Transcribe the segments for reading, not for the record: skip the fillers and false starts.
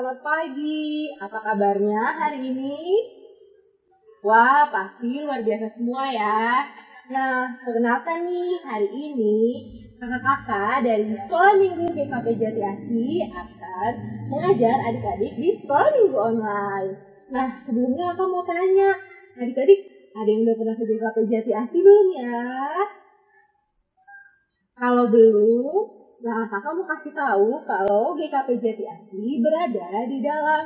selamat pagi. Apa kabarnya hari ini? Wah, pasti luar biasa semua ya. Nah, perkenalkan nih, hari ini kakak-kakak dari Sekolah Minggu GKP Jati Asih akan mengajar adik-adik di Sekolah Minggu Online. Nah, sebelumnya aku mau tanya, adik-adik ada yang udah pernah ke GKP Jati Asih belum ya? Kalau belum, nah kakak mau kasih tahu kalau GKP Jati Asih berada di dalam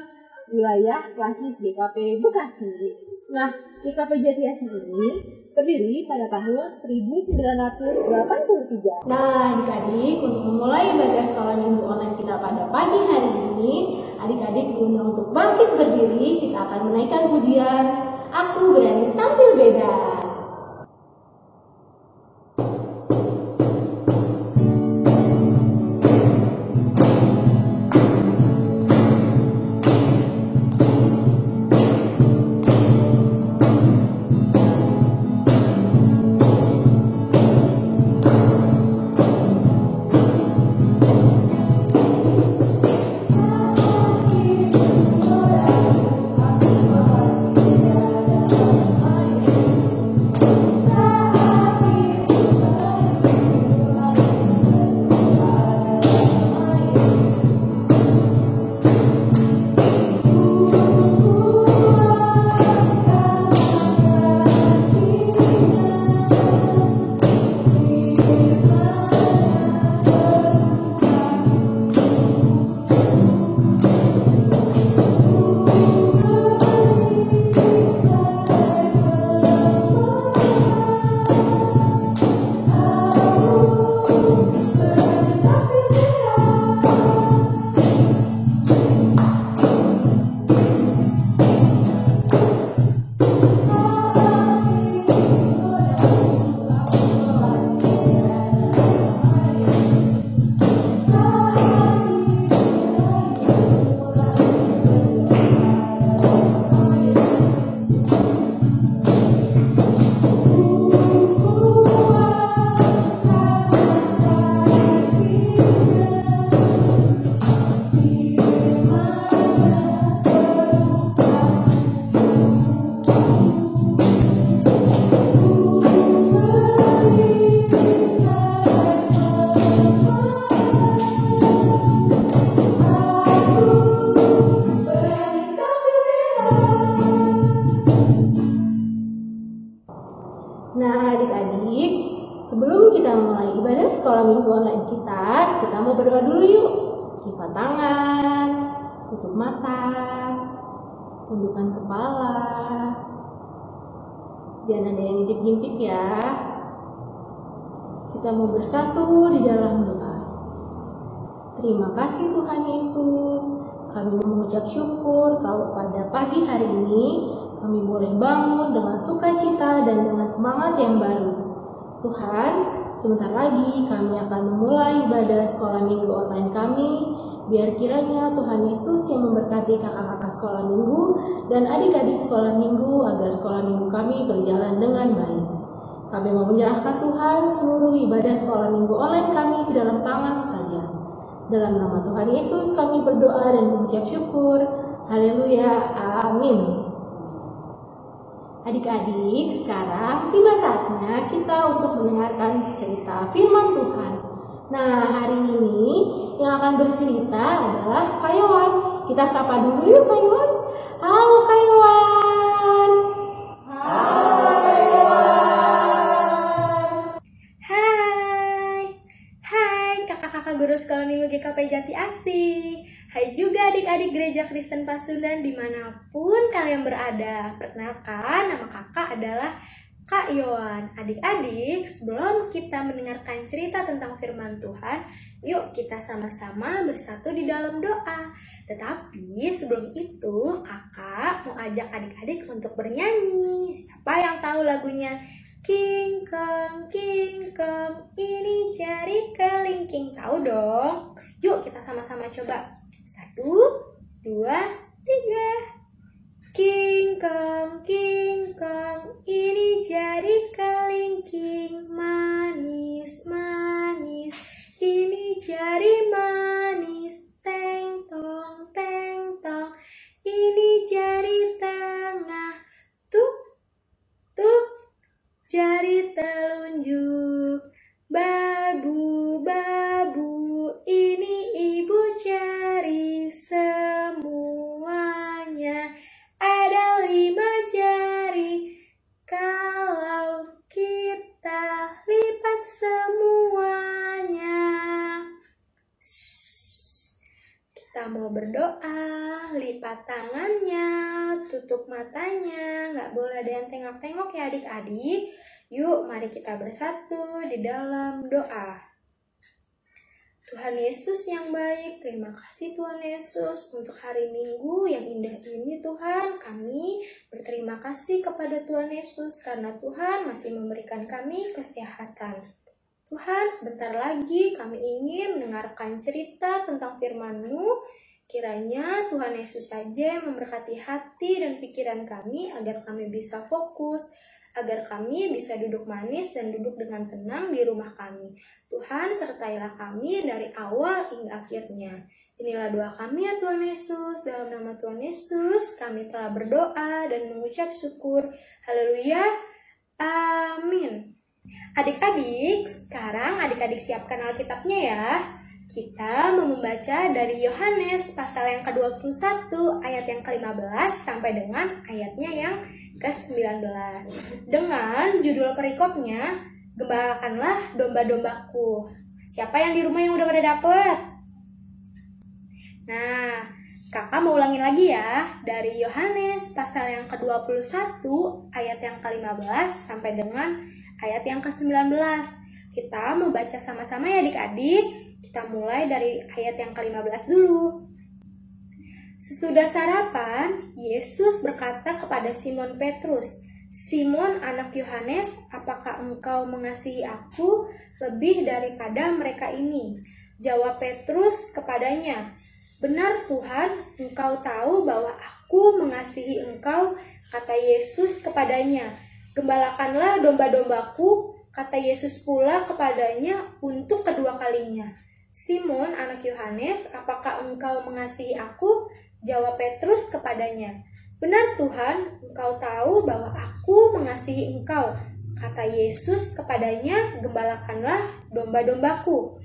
wilayah klasis GKP Bekasi. Nah, GKP Jati Asih ini berdiri pada tahun 1983. Nah, adik-adik, untuk memulai ibadah sekolah minggu online kita pada pagi hari ini, adik-adik diundang untuk bangkit berdiri. Kita akan menaikkan pujian Aku Berani Tampil Beda. Nah, adik-adik, sebelum kita mulai ibadah sekolah minggu online kita mau berdoa dulu yuk. Lipat tangan, tutup mata, tundukkan kepala. Jangan ada yang ngintip-ngintip ya. Kita mau bersatu di dalam doa. Terima kasih Tuhan Yesus. Kami mengucap syukur kalau pada pagi hari ini kami boleh bangun dengan sukacita dan dengan semangat yang baru. Tuhan, sebentar lagi kami akan memulai ibadah sekolah minggu online kami. Biar kiranya Tuhan Yesus yang memberkati kakak-kakak sekolah minggu dan adik-adik sekolah minggu agar sekolah minggu kami berjalan dengan baik. Kami mau menyerahkan Tuhan seluruh ibadah sekolah minggu online kami ke dalam tangan saja. Dalam nama Tuhan Yesus kami berdoa dan mengucap syukur. Haleluya, amin. Adik-adik, sekarang tiba saatnya kita untuk mendengarkan cerita firman Tuhan. Nah, hari ini yang akan bercerita adalah Kak Yowan. Kita sapa dulu yuk Kak Yowan. Halo Kak Yowan. Halo Kak Yowan. Hai kakak-kakak guru sekolah minggu GKP Jati Asih. Hai juga adik-adik gereja Kristen Pasundan dimanapun kalian berada. Perkenalkan, nama kakak adalah Kak Yowan. Adik-adik, sebelum kita mendengarkan cerita tentang firman Tuhan, yuk kita sama-sama bersatu di dalam doa. Tetapi sebelum itu, kakak mau ajak adik-adik untuk bernyanyi. Siapa yang tahu lagunya? King Kong, ini jari kelingking. Tahu dong? Yuk kita sama-sama coba. 1, 2, 3. King Kong, ini jari kelingking. Manis, ini jari manis. Teng tong, jari telunjuk. Babu-babu, ini ibu cari semuanya. Ada 5 jari, kalau kita lipat semuanya. Kita mau berdoa, lipat tangannya, tutup matanya, nggak boleh ada yang tengok-tengok ya adik-adik. Yuk, mari kita bersatu di dalam doa. Tuhan Yesus yang baik, terima kasih Tuhan Yesus untuk hari Minggu yang indah ini Tuhan. Kami berterima kasih kepada Tuhan Yesus karena Tuhan masih memberikan kami kesehatan. Tuhan, sebentar lagi kami ingin mendengarkan cerita tentang firman-Mu. Kiranya Tuhan Yesus saja memberkati hati dan pikiran kami agar kami bisa fokus, agar kami bisa duduk manis dan duduk dengan tenang di rumah kami. Tuhan, sertailah kami dari awal hingga akhirnya. Inilah doa kami ya Tuhan Yesus. Dalam nama Tuhan Yesus, kami telah berdoa dan mengucap syukur. Haleluya. Amin. Adik-adik, sekarang adik-adik siapkan Alkitabnya ya. Kita mau membaca dari Yohanes pasal yang ke-21 ayat yang ke-15 sampai dengan ayatnya yang ke-19. Dengan judul perikopnya, Gembalakanlah domba-dombaku. Siapa yang di rumah yang udah pada dapet? Nah, kakak mau ulangin lagi ya. Dari Yohanes pasal yang ke-21 ayat yang ke-15 sampai dengan ayat yang ke-19. Kita mau baca sama-sama ya adik-adik. Kita mulai dari ayat yang ke-15 dulu. Sesudah sarapan, Yesus berkata kepada Simon Petrus, "Simon anak Yohanes, apakah engkau mengasihi aku lebih daripada mereka ini?" Jawab Petrus kepadanya, "Benar Tuhan, engkau tahu bahwa aku mengasihi engkau." Kata Yesus kepadanya, "Gembalakanlah domba-dombaku." Kata Yesus pula kepadanya untuk kedua kalinya, "Simon anak Yohanes, apakah engkau mengasihi aku?" Jawab Petrus kepadanya, "Benar Tuhan, engkau tahu bahwa aku mengasihi engkau." Kata Yesus kepadanya, "Gembalakanlah domba-dombaku."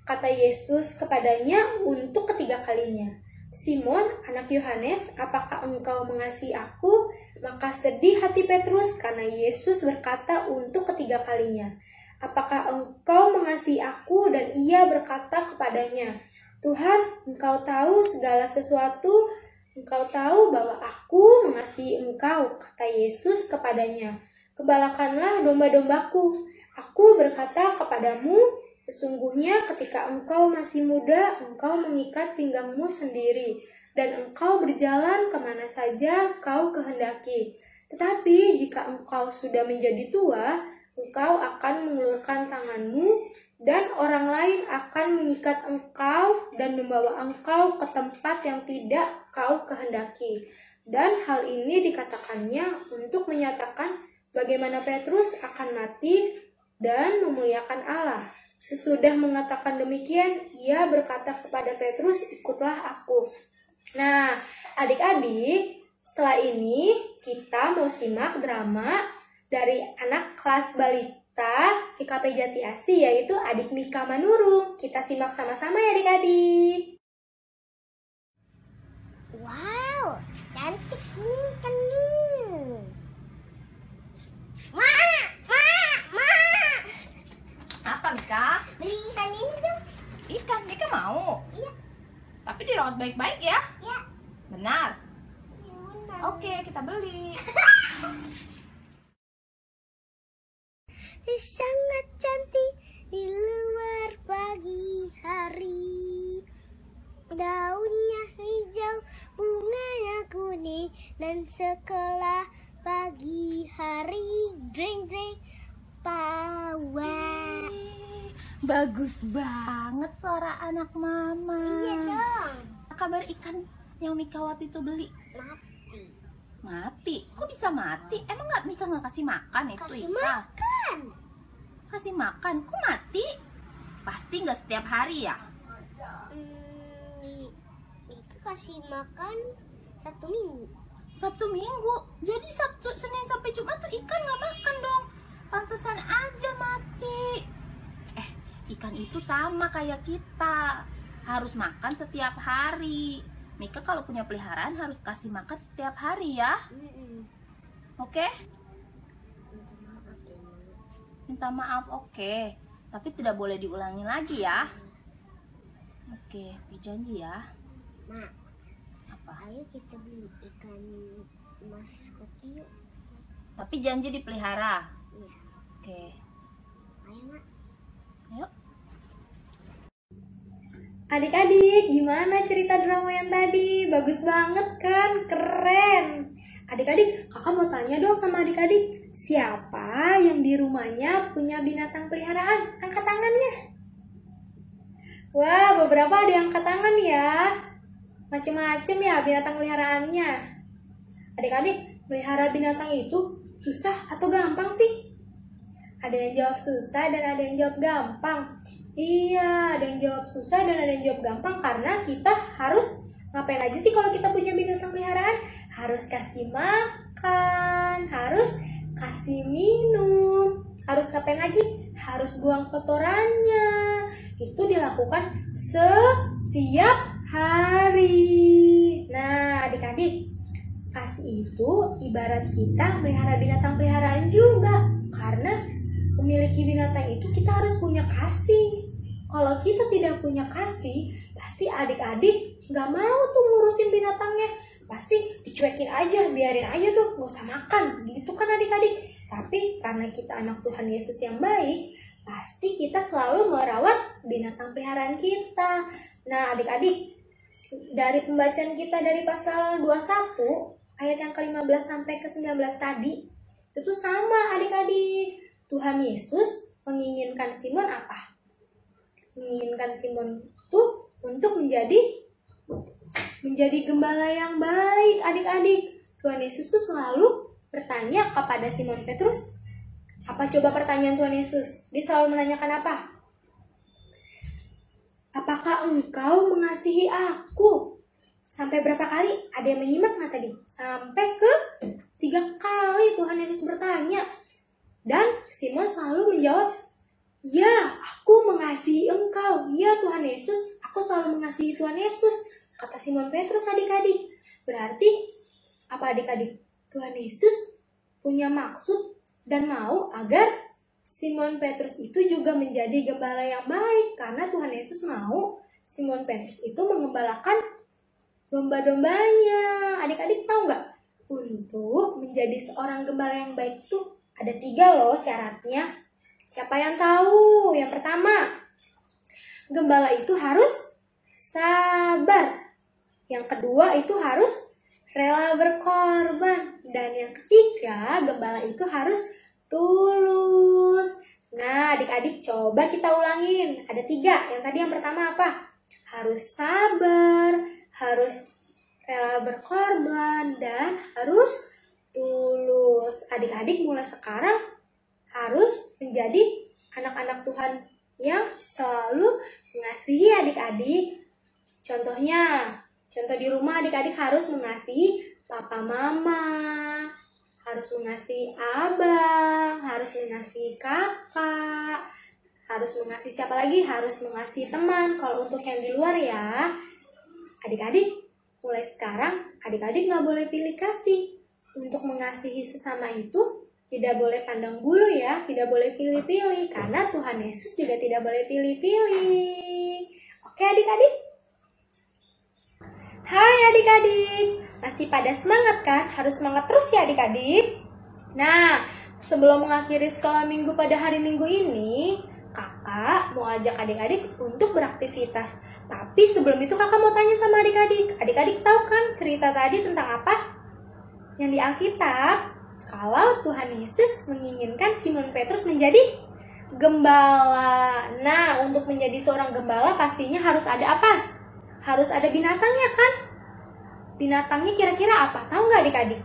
Kata Yesus kepadanya untuk ketiga kalinya, "Simon anak Yohanes, apakah engkau mengasihi aku?" Maka sedih hati Petrus karena Yesus berkata untuk ketiga kalinya, "Apakah engkau mengasihi aku?" Dan ia berkata kepadanya, "Tuhan, engkau tahu segala sesuatu, engkau tahu bahwa aku mengasihi engkau." Kata Yesus kepadanya, "Gembalakanlah domba-dombaku. Aku berkata kepadamu, sesungguhnya ketika engkau masih muda, engkau mengikat pinggangmu sendiri, dan engkau berjalan kemana saja kau kehendaki. Tetapi jika engkau sudah menjadi tua, engkau akan mengulurkan tanganmu, dan orang lain akan mengikat engkau dan membawa engkau ke tempat yang tidak kau kehendaki." Dan hal ini dikatakannya untuk menyatakan bagaimana Petrus akan mati dan memuliakan Allah. Sesudah mengatakan demikian, ia berkata kepada Petrus, "Ikutlah aku." Nah, adik-adik, setelah ini kita mau simak drama dari anak kelas balita GKP Jati Asih, yaitu adik Mika Manurung. Kita simak sama-sama ya adik-adik. Wow, cantik nih tenun. Ma. Apa Mika? Beli ikan ini dong. Ikan, Mika mau? Iya. Tapi dirawat baik-baik ya? Iya. Benar? Ya, benar. Oke, kita beli. Sangat cantik di luar pagi hari. Daunnya hijau, bunganya kuning, dan sekolah pagi hari. Dreng dreng pawai. Bagus banget suara anak mama. Iya dong. Kabar ikan yang Mika waktu itu beli? Mati. Mati? Kok bisa mati? Emang Mika nggak kasih makan itu Kasih ikan? makan. Kasih makan? Kok mati? Pasti nggak setiap hari ya? Itu kasih makan Sabtu Minggu. Sabtu Minggu. Jadi Sabtu, Senin sampai Jumat tuh ikan nggak makan Pantesan aja mati. Ikan itu sama kayak kita, harus makan setiap hari. Mika kalau punya peliharaan harus kasih makan setiap hari ya. Oke? Minta maaf, oke. Tapi tidak boleh diulangi lagi ya. Oke, janji ya. Mak, Apa? ayo kita beli ikan mas kopi yuk. Tapi janji dipelihara. Iya, Oke, ayo Mak. yuk. Adik-adik, gimana cerita drama yang tadi? Bagus banget kan? Keren. Adik-adik, kakak mau tanya dong sama adik-adik. Siapa yang di rumahnya punya binatang peliharaan? Angkat tangannya. Wah, beberapa ada yang angkat tangan ya. Macem-macem ya binatang peliharaannya. Adik-adik, melihara binatang itu susah atau gampang sih? Ada yang jawab susah dan ada yang jawab gampang. Iya, ada yang jawab susah dan ada yang jawab gampang karena kita harus ngapain aja sih kalau kita punya binatang peliharaan? Harus kasih makan, harus kasih minum, harus ngapain lagi? Harus buang kotorannya. Itu dilakukan setiap hari. Nah, adik-adik, kasih itu ibarat kita melihara binatang peliharaan juga. Karena memiliki binatang itu kita harus punya kasih. Kalau kita tidak punya kasih, pasti adik-adik gak mau tuh ngurusin binatangnya. Pasti dicuekin aja, biarin aja tuh, gak usah makan. Gitu kan adik-adik. Tapi karena kita anak Tuhan Yesus yang baik, pasti kita selalu merawat binatang peliharaan kita. Nah adik-adik, dari pembacaan kita dari pasal 21, ayat yang ke-15 sampai ke-19 tadi, itu sama adik-adik. Tuhan Yesus menginginkan Simon apa? Menginginkan Simon itu untuk menjadi gembala yang baik, adik-adik. Tuhan Yesus tuh selalu bertanya kepada Simon Petrus. Apa coba pertanyaan Tuhan Yesus? Dia selalu menanyakan apa? Apakah engkau mengasihi aku? Sampai berapa kali? Ada yang menyimak nggak tadi? Sampai ke 3 kali Tuhan Yesus bertanya. Dan Simon selalu menjawab, ya, aku mengasihi engkau. Ya Tuhan Yesus, aku selalu mengasihi Tuhan Yesus. Kata Simon Petrus adik-adik. Berarti, apa adik-adik? Tuhan Yesus punya maksud dan mau agar Simon Petrus itu juga menjadi gembala yang baik. Karena Tuhan Yesus mau Simon Petrus itu mengembalakan domba-dombanya. Adik-adik tahu nggak? Untuk menjadi seorang gembala yang baik itu ada 3 loh syaratnya. Siapa yang tahu? Yang pertama, gembala itu harus sabar. Yang kedua itu harus rela berkorban. Dan yang ketiga, gembala itu harus tulus. Nah, adik-adik coba kita ulangin. Ada 3. Yang tadi yang pertama apa? Harus sabar, harus rela berkorban, dan harus tulus. Adik-adik mulai sekarang harus menjadi anak-anak Tuhan yang selalu mengasihi adik-adik. Contoh di rumah adik-adik harus mengasihi papa mama, harus mengasihi abang, harus mengasihi kakak, harus mengasihi siapa lagi? Harus mengasihi teman. Kalau untuk yang di luar ya, adik-adik mulai sekarang adik-adik nggak boleh pilih kasih. Untuk mengasihi sesama itu tidak boleh pandang bulu ya, tidak boleh pilih-pilih. Karena Tuhan Yesus juga tidak boleh pilih-pilih. Oke adik-adik? Hai adik-adik, masih pada semangat kan? Harus semangat terus ya adik-adik. Nah, sebelum mengakhiri sekolah minggu pada hari Minggu ini, kakak mau ajak adik-adik untuk beraktivitas. Tapi sebelum itu kakak mau tanya sama adik-adik. Adik-adik tahu kan cerita tadi tentang apa? Yang di Alkitab, kalau Tuhan Yesus menginginkan Simon Petrus menjadi gembala. Nah, untuk menjadi seorang gembala pastinya harus ada apa? Harus ada binatangnya kan? Binatangnya kira-kira apa? Tahu nggak adik-adik?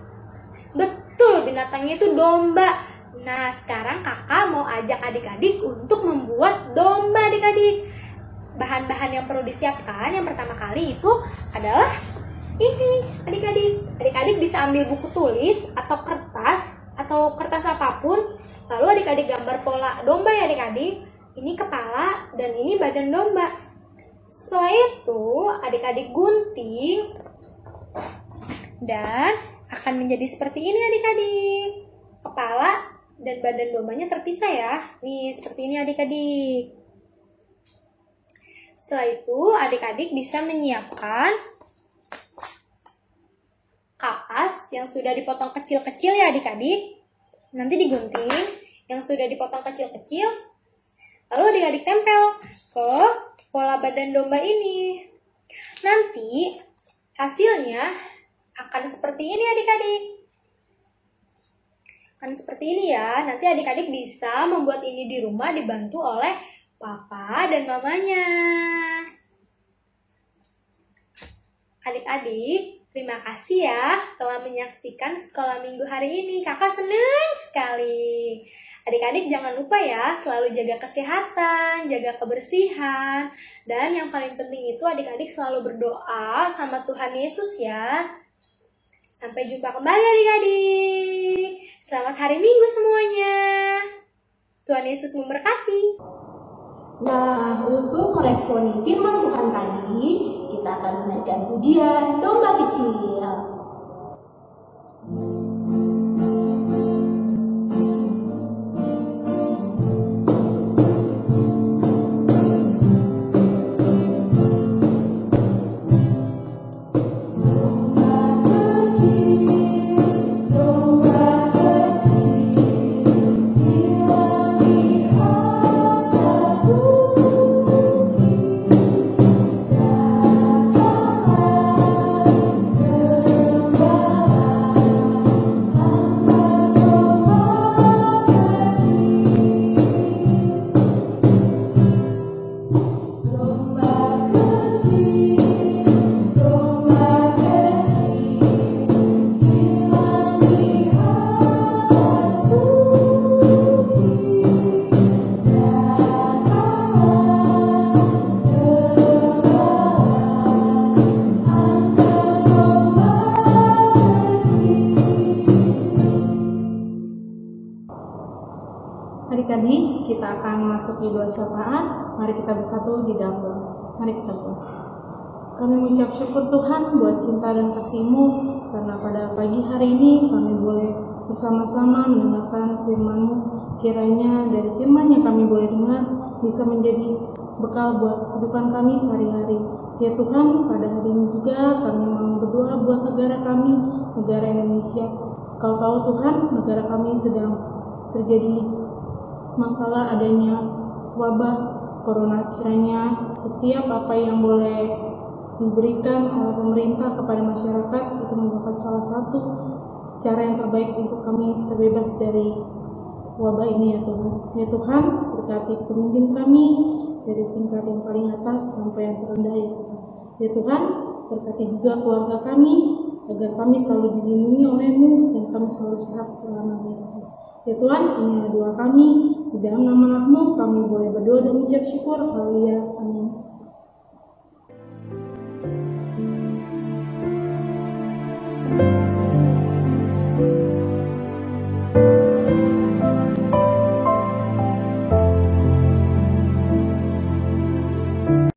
Betul, binatangnya itu domba. Nah, sekarang kakak mau ajak adik-adik untuk membuat domba adik-adik. Bahan-bahan yang perlu disiapkan yang pertama kali itu adalah ini adik-adik. Adik-adik bisa ambil buku tulis atau kertas apapun. Lalu adik-adik gambar pola domba ya adik-adik. Ini kepala dan ini badan domba. Setelah itu adik-adik gunting dan akan menjadi seperti ini adik-adik. Kepala dan badan dombanya terpisah ya. Nih seperti ini adik-adik. Setelah itu adik-adik bisa menyiapkan kapas yang sudah dipotong kecil-kecil ya adik-adik. Nanti digunting yang sudah dipotong kecil-kecil. Lalu adik-adik tempel ke pola badan domba ini. Nanti hasilnya akan seperti ini adik-adik. Akan seperti ini ya. Nanti adik-adik bisa membuat ini di rumah dibantu oleh papa dan mamanya. Adik-adik, terima kasih ya telah menyaksikan sekolah minggu hari ini. Kakak senang sekali. Adik-adik jangan lupa ya selalu jaga kesehatan, jaga kebersihan. Dan yang paling penting itu adik-adik selalu berdoa sama Tuhan Yesus ya. Sampai jumpa kembali adik-adik. Selamat hari Minggu semuanya. Tuhan Yesus memberkati. Nah, untuk meresponi firman Tuhan tadi, kita akan menaikkan pujian domba kecil. Adik-adik, kita akan masuk di doa syafaat. Mari kita bersatu di dalam doa. Mari kita berdoa. Kami mengucap syukur Tuhan buat cinta dan kasih-Mu, karena pada pagi hari ini kami boleh bersama-sama mendengarkan firman-Mu. Kiranya dari firman yang kami boleh dengar bisa menjadi bekal buat kehidupan kami sehari-hari. Ya Tuhan, pada hari ini juga kami mau berdoa buat negara kami, negara Indonesia. Kau tahu Tuhan, negara kami sedang terjadi masalah adanya wabah corona. Kiranya setiap apa yang boleh diberikan oleh pemerintah kepada masyarakat itu merupakan salah satu cara yang terbaik untuk kami terbebas dari wabah ini ya Tuhan. Ya Tuhan, berkati pemimpin kami dari tingkat yang paling atas sampai yang terendah ya Tuhan. Ya Tuhan, berkati juga keluarga kami agar kami selalu dilindungi oleh-Mu dan kami selalu sehat selamanya. Ya Tuhan, inilah doa kami. Di dalam nama-Mu kami boleh berdoa dan mengucap syukur. Haleluya. Amin.